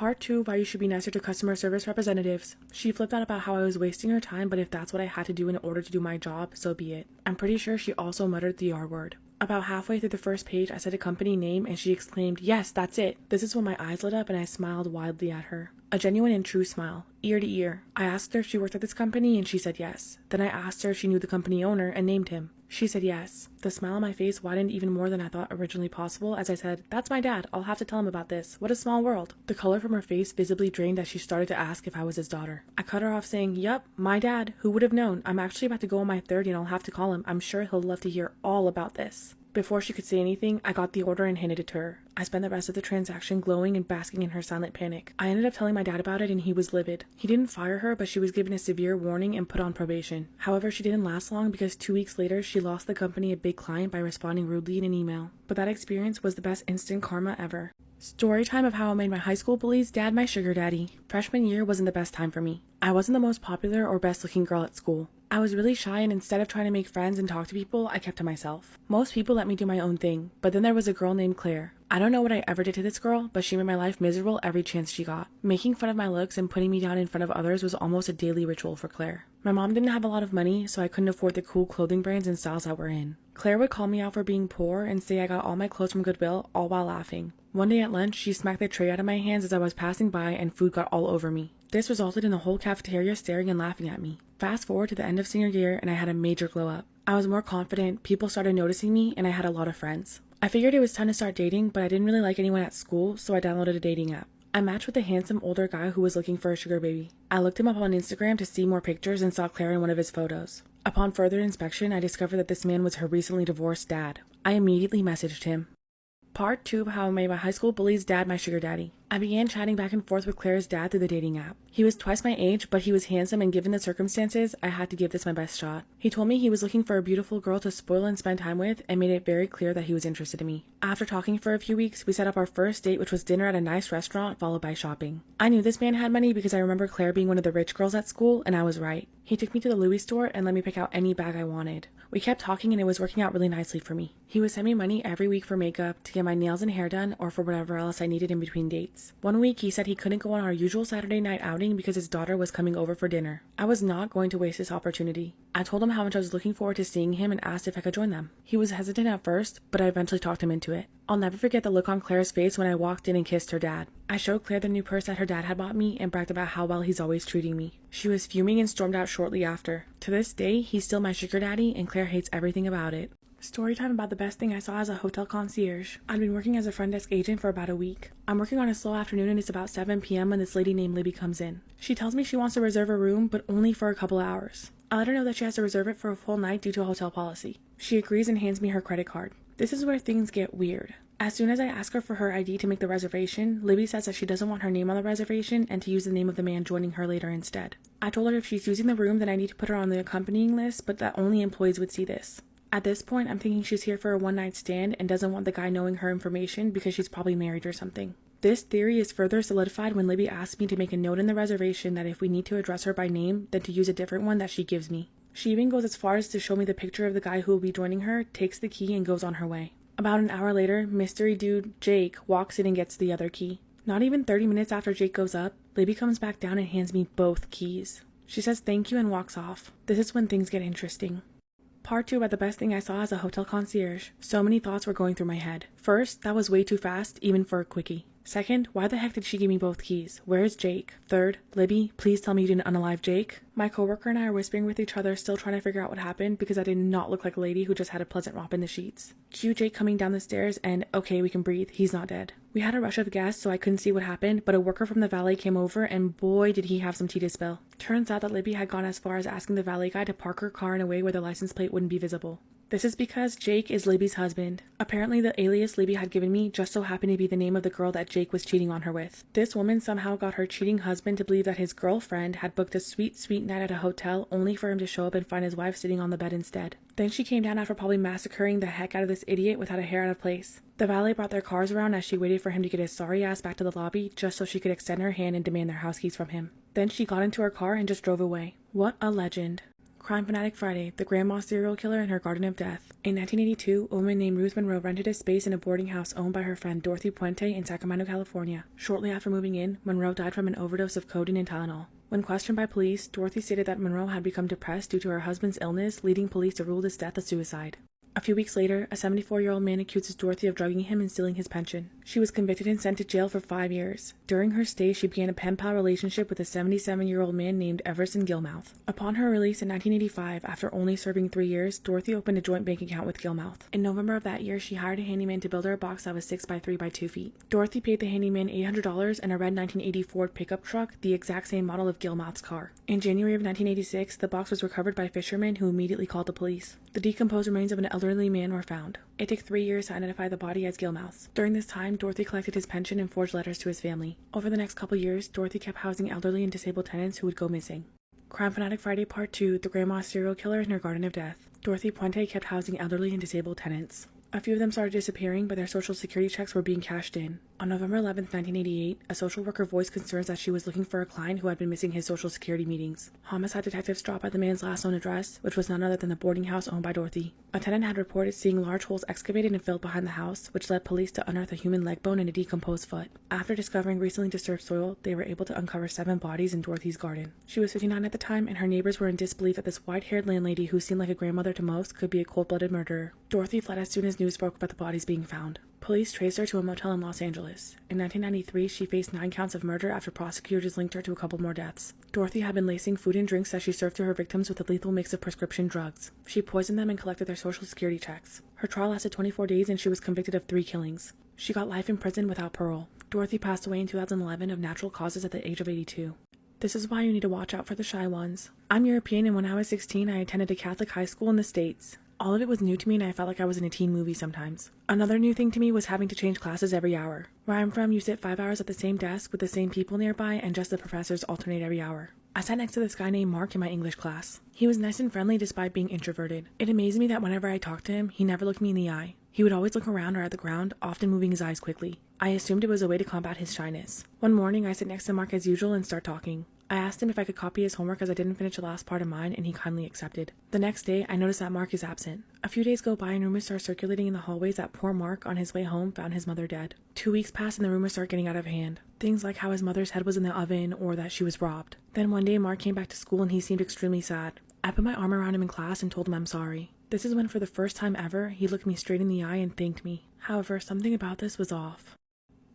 Part 2, why you should be nicer to customer service representatives. She flipped out about how I was wasting her time, but if that's what I had to do in order to do my job, so be it. I'm pretty sure she also muttered the R word. About halfway through the first page, I said a company name and she exclaimed, "Yes, that's it." This is when my eyes lit up and I smiled wildly at her. A genuine and true smile, ear to ear. I asked her if she worked at this company and she said yes. Then I asked her if she knew the company owner and named him. She said yes. The smile on my face widened even more than I thought originally possible as I said, "That's my dad. I'll have to tell him about this. What a small world." The color from her face visibly drained as she started to ask if I was his daughter. I cut her off saying, "Yup, my dad. Who would have known? I'm actually about to go on my 30 and I'll have to call him. I'm sure he'll love to hear all about this." Before she could say anything, I got the order and handed it to her. I spent the rest of the transaction glowing and basking in her silent panic. I ended up telling my dad about it and he was livid. He didn't fire her, but she was given a severe warning and put on probation. However, she didn't last long because 2 weeks later, she lost the company a big client by responding rudely in an email. But that experience was the best instant karma ever. Story time of how I made my high school bully's dad my sugar daddy. Freshman year wasn't the best time for me. I wasn't the most popular or best looking girl at school. I was really shy and instead of trying to make friends and talk to people, I kept to myself. Most people let me do my own thing, but then there was a girl named Claire. I don't know what I ever did to this girl, but she made my life miserable every chance she got. Making fun of my looks and putting me down in front of others was almost a daily ritual for Claire. My mom didn't have a lot of money, so I couldn't afford the cool clothing brands and styles that were in. Claire would call me out for being poor and say I got all my clothes from Goodwill, all while laughing. One day at lunch, she smacked the tray out of my hands as I was passing by and food got all over me. This resulted in the whole cafeteria staring and laughing at me. Fast forward to the end of senior year and I had a major glow up. I was more confident, people started noticing me, and I had a lot of friends. I figured it was time to start dating, but I didn't really like anyone at school, so I downloaded a dating app. I matched with a handsome older guy who was looking for a sugar baby. I looked him up on Instagram to see more pictures and saw Claire in one of his photos. Upon further inspection, I discovered that this man was her recently divorced dad. I immediately messaged him. Part 2 of how I made my high school bully's dad my sugar daddy. I began chatting back and forth with Claire's dad through the dating app. He was twice my age, but he was handsome, and given the circumstances, I had to give this my best shot. He told me he was looking for a beautiful girl to spoil and spend time with, and made it very clear that he was interested in me. After talking for a few weeks, we set up our first date, which was dinner at a nice restaurant, followed by shopping. I knew this man had money because I remember Claire being one of the rich girls at school, and I was right. He took me to the Louis store and let me pick out any bag I wanted. We kept talking and it was working out really nicely for me. He would send me money every week for makeup, to get my nails and hair done, or for whatever else I needed in between dates. One week he said he couldn't go on our usual Saturday night outing because his daughter was coming over for dinner. I was not going to waste this opportunity. I told him how much I was looking forward to seeing him and asked if I could join them. He was hesitant at first, but I eventually talked him into it. I'll never forget the look on Claire's face when I walked in and kissed her dad. I showed Claire the new purse that her dad had bought me and bragged about how well he's always treating me. She was fuming and stormed out shortly after. To this day, he's still my sugar daddy and Claire hates everything about it. Story time about the best thing I saw as a hotel concierge. I'd been working as a front desk agent for about a week. I'm working on a slow afternoon and it's about 7 p.m. when this lady named Libby comes in. She tells me she wants to reserve a room, but only for a couple hours. I let her know that she has to reserve it for a full night due to a hotel policy. She agrees and hands me her credit card. This is where things get weird. As soon as I ask her for her ID to make the reservation, Libby says that she doesn't want her name on the reservation and to use the name of the man joining her later instead. I told her if she's using the room, then I need to put her on the accompanying list, but that only employees would see this. At this point, I'm thinking she's here for a one-night stand and doesn't want the guy knowing her information because she's probably married or something. This theory is further solidified when Libby asks me to make a note in the reservation that if we need to address her by name, then to use a different one that she gives me. She even goes as far as to show me the picture of the guy who will be joining her, takes the key, and goes on her way. About an hour later, mystery dude Jake walks in and gets the other key. Not even 30 minutes after Jake goes up, Libby comes back down and hands me both keys. She says thank you and walks off. This is when things get interesting. Part 2 about the best thing I saw as a hotel concierge. So many thoughts were going through my head. First, that was way too fast, even for a quickie. Second, why the heck did she give me both keys? Where's Jake? Third, Libby, please tell me you didn't unalive Jake. My coworker and I are whispering with each other, still trying to figure out what happened because I did not look like a lady who just had a pleasant romp in the sheets. Cue Jake coming down the stairs and, okay, we can breathe, he's not dead. We had a rush of guests so I couldn't see what happened, but a worker from the valet came over and boy did he have some tea to spill. Turns out that Libby had gone as far as asking the valet guy to park her car in a way where the license plate wouldn't be visible. This is because Jake is Libby's husband. Apparently the alias Libby had given me just so happened to be the name of the girl that Jake was cheating on her with. This woman somehow got her cheating husband to believe that his girlfriend had booked a sweet, sweet night at a hotel only for him to show up and find his wife sitting on the bed instead. Then she came down after probably massacring the heck out of this idiot without a hair out of place. The valet brought their cars around as she waited for him to get his sorry ass back to the lobby just so she could extend her hand and demand their house keys from him. Then she got into her car and just drove away. What a legend. Crime Fanatic Friday, the grandma serial killer and her garden of death. In 1982, a woman named Ruth Monroe rented a space in a boarding house owned by her friend Dorothy Puente in Sacramento, California. Shortly after moving in, Monroe died from an overdose of codeine and Tylenol. When questioned by police, Dorothy stated that Monroe had become depressed due to her husband's illness, leading police to rule his death a suicide. A few weeks later, a 74-year-old man accuses Dorothy of drugging him and stealing his pension. She was convicted and sent to jail for 5 years. During her stay, she began a pen-pal relationship with a 77-year-old man named Everson Gilmouth. Upon her release in 1985, after only serving 3 years, Dorothy opened a joint bank account with Gilmouth. In November of that year, she hired a handyman to build her a box that was 6 by 3 by 2 feet. Dorothy paid the handyman $800 and a red 1980 Ford pickup truck, the exact same model of Gilmouth's car. In January of 1986, the box was recovered by fishermen who immediately called the police. The decomposed remains of an elderly man were found. It took 3 years to identify the body as Gilmouth's. During this time, Dorothy collected his pension and forged letters to his family. Over the next couple years, Dorothy kept housing elderly and disabled tenants who would go missing. Crime Fanatic Friday Part 2, the grandma serial killer and her garden of death. Dorothy Puente kept housing elderly and disabled tenants. A few of them started disappearing, but their social security checks were being cashed in. On November 11, 1988, a social worker voiced concerns that she was looking for a client who had been missing his social security meetings. Homicide detectives dropped by the man's last known address, which was none other than the boarding house owned by Dorothy. A tenant had reported seeing large holes excavated and filled behind the house, which led police to unearth a human leg bone and a decomposed foot. After discovering recently disturbed soil, they were able to uncover 7 bodies in Dorothy's garden. She was 59 at the time, and her neighbors were in disbelief that this white-haired landlady who seemed like a grandmother to most could be a cold-blooded murderer. Dorothy fled as soon as news broke about the bodies being found. Police traced her to a motel in Los Angeles. In 1993, she faced 9 counts of murder after prosecutors linked her to a couple more deaths. Dorothy had been lacing food and drinks that she served to her victims with a lethal mix of prescription drugs. She poisoned them and collected their social security checks. Her trial lasted 24 days and she was convicted of 3 killings. She got life in prison without parole. Dorothy passed away in 2011 of natural causes at the age of 82. This is why you need to watch out for the shy ones. I'm European, and when I was 16, I attended a Catholic high school in the States. All of it was new to me and I felt like I was in a teen movie sometimes. Another new thing to me was having to change classes every hour. Where I'm from, you sit 5 hours at the same desk with the same people nearby and just the professors alternate every hour. I sat next to this guy named Mark in my English class. He was nice and friendly despite being introverted. It amazed me that whenever I talked to him, he never looked me in the eye. He would always look around or at the ground, often moving his eyes quickly. I assumed it was a way to combat his shyness. One morning, I sit next to Mark as usual and start talking. I asked him if I could copy his homework as I didn't finish the last part of mine, and he kindly accepted. The next day, I noticed that Mark is absent. A few days go by and rumors start circulating in the hallways that poor Mark, on his way home, found his mother dead. 2 weeks pass and the rumors start getting out of hand. Things like how his mother's head was in the oven or that she was robbed. Then one day, Mark came back to school and he seemed extremely sad. I put my arm around him in class and told him I'm sorry. This is when, for the first time ever, he looked me straight in the eye and thanked me. However, something about this was off.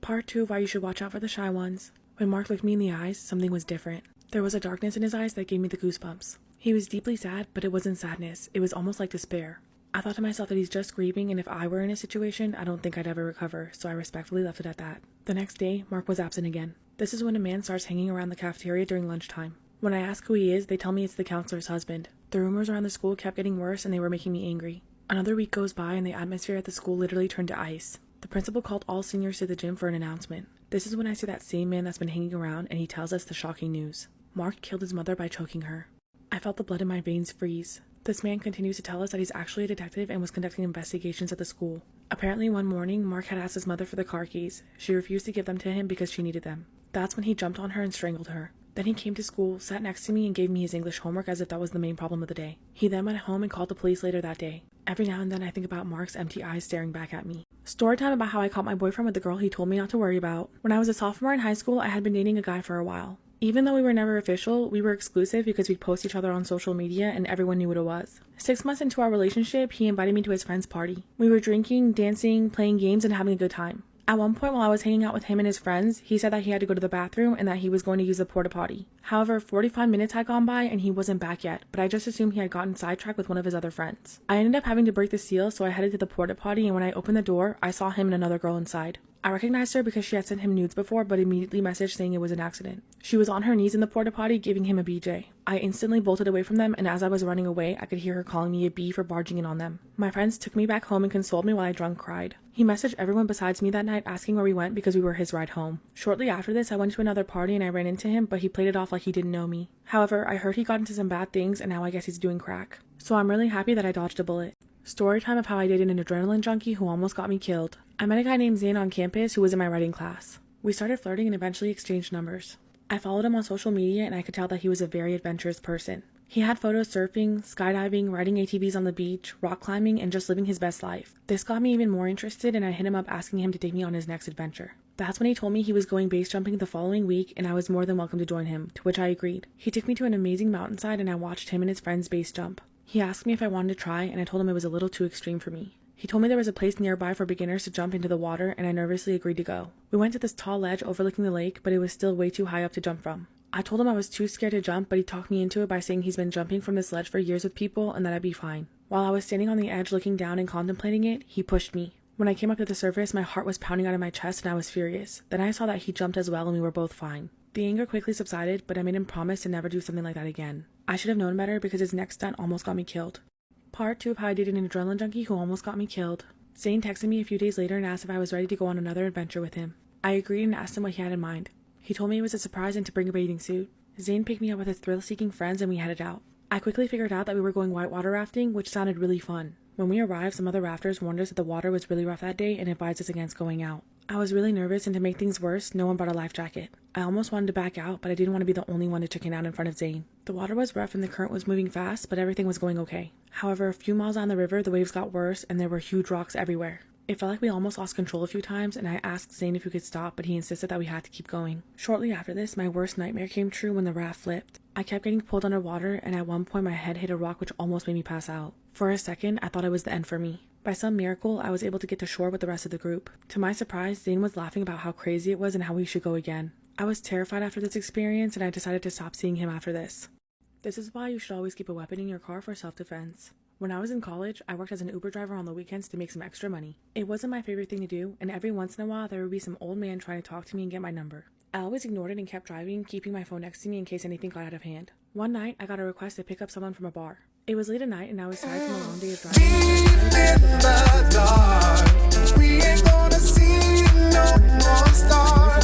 Part 2 of why you should watch out for the shy ones. When Mark looked me in the eyes, something was different. There was a darkness in his eyes that gave me the goosebumps. He was deeply sad, but it wasn't sadness. It was almost like despair. I thought to myself that he's just grieving, and if I were in a situation, I don't think I'd ever recover, so I respectfully left it at that. The next day, Mark was absent again. This is when a man starts hanging around the cafeteria during lunchtime. When I ask who he is, they tell me it's the counselor's husband. The rumors around the school kept getting worse, and they were making me angry. Another week goes by, and the atmosphere at the school literally turned to ice. The principal called all seniors to the gym for an announcement. This is when I see that same man that's been hanging around, and he tells us the shocking news. Mark killed his mother by choking her. I felt the blood in my veins freeze. This man continues to tell us that he's actually a detective and was conducting investigations at the school. Apparently one morning, Mark had asked his mother for the car keys. She refused to give them to him because she needed them. That's when he jumped on her and strangled her. Then he came to school, sat next to me, and gave me his English homework as if that was the main problem of the day. He then went home and called the police later that day. Every now and then I think about Mark's empty eyes staring back at me. Storytime about how I caught my boyfriend with the girl he told me not to worry about. When I was a sophomore in high school, I had been dating a guy for a while. Even though we were never official, we were exclusive because we'd post each other on social media and everyone knew what it was. 6 months into our relationship, he invited me to his friend's party. We were drinking, dancing, playing games, and having a good time. At one point while I was hanging out with him and his friends, he said that he had to go to the bathroom and that he was going to use the porta potty. However, 45 minutes had gone by and he wasn't back yet, but I just assumed he had gotten sidetracked with one of his other friends. I ended up having to break the seal, so I headed to the porta potty, and when I opened the door, I saw him and another girl inside. I recognized her because she had sent him nudes before, but immediately messaged saying it was an accident. She was on her knees in the porta potty giving him a BJ. I instantly bolted away from them, and as I was running away, I could hear her calling me a B for barging in on them. My friends took me back home and consoled me while I drunk cried. He messaged everyone besides me that night asking where we went because we were his ride home. Shortly after this, I went to another party and I ran into him, but he played it off like he didn't know me. However, I heard he got into some bad things and now I guess he's doing crack. So I'm really happy that I dodged a bullet. Story time of how I dated an adrenaline junkie who almost got me killed. I met a guy named Zane on campus who was in my writing class. We started flirting and eventually exchanged numbers. I followed him on social media and I could tell that he was a very adventurous person. He had photos surfing, skydiving, riding ATVs on the beach, rock climbing, and just living his best life. This got me even more interested, and I hit him up asking him to take me on his next adventure. That's when he told me he was going base jumping the following week, and I was more than welcome to join him, to which I agreed. He took me to an amazing mountainside, and I watched him and his friends base jump. He asked me if I wanted to try, and I told him it was a little too extreme for me. He told me there was a place nearby for beginners to jump into the water, and I nervously agreed to go. We went to this tall ledge overlooking the lake, but it was still way too high up to jump from. I told him I was too scared to jump, but he talked me into it by saying he's been jumping from this ledge for years with people and that I'd be fine. While I was standing on the edge looking down and contemplating it, he pushed me. When I came up to the surface, my heart was pounding out of my chest and I was furious. Then I saw that he jumped as well and we were both fine. The anger quickly subsided, but I made him promise to never do something like that again. I should have known better because his next stunt almost got me killed. Part 2 of how I dated an adrenaline junkie who almost got me killed. Zane texted me a few days later and asked if I was ready to go on another adventure with him. I agreed and asked him what he had in mind. He told me it was a surprise and to bring a bathing suit. Zane picked me up with his thrill-seeking friends and we headed out. I quickly figured out that we were going whitewater rafting, which sounded really fun. When we arrived, some other rafters warned us that the water was really rough that day and advised us against going out. I was really nervous, and to make things worse, no one brought a life jacket. I almost wanted to back out, but I didn't want to be the only one to chicken out in front of Zane. The water was rough and the current was moving fast, but everything was going okay. However, a few miles down the river, the waves got worse and there were huge rocks everywhere. It felt like we almost lost control a few times, and I asked Zane if we could stop, but he insisted that we had to keep going. Shortly after this, my worst nightmare came true when the raft flipped. I kept getting pulled underwater, and at one point my head hit a rock which almost made me pass out. For a second, I thought it was the end for me. By some miracle, I was able to get to shore with the rest of the group. To my surprise, Zane was laughing about how crazy it was and how we should go again. I was terrified after this experience, and I decided to stop seeing him after this. This is why you should always keep a weapon in your car for self-defense. When I was in college, I worked as an Uber driver on the weekends to make some extra money. It wasn't my favorite thing to do, and every once in a while there would be some old man trying to talk to me and get my number. I always ignored it and kept driving, keeping my phone next to me in case anything got out of hand. One night, I got a request to pick up someone from a bar. It was late at night and I was tired from a long day of driving. We ain't gonna see no more stars.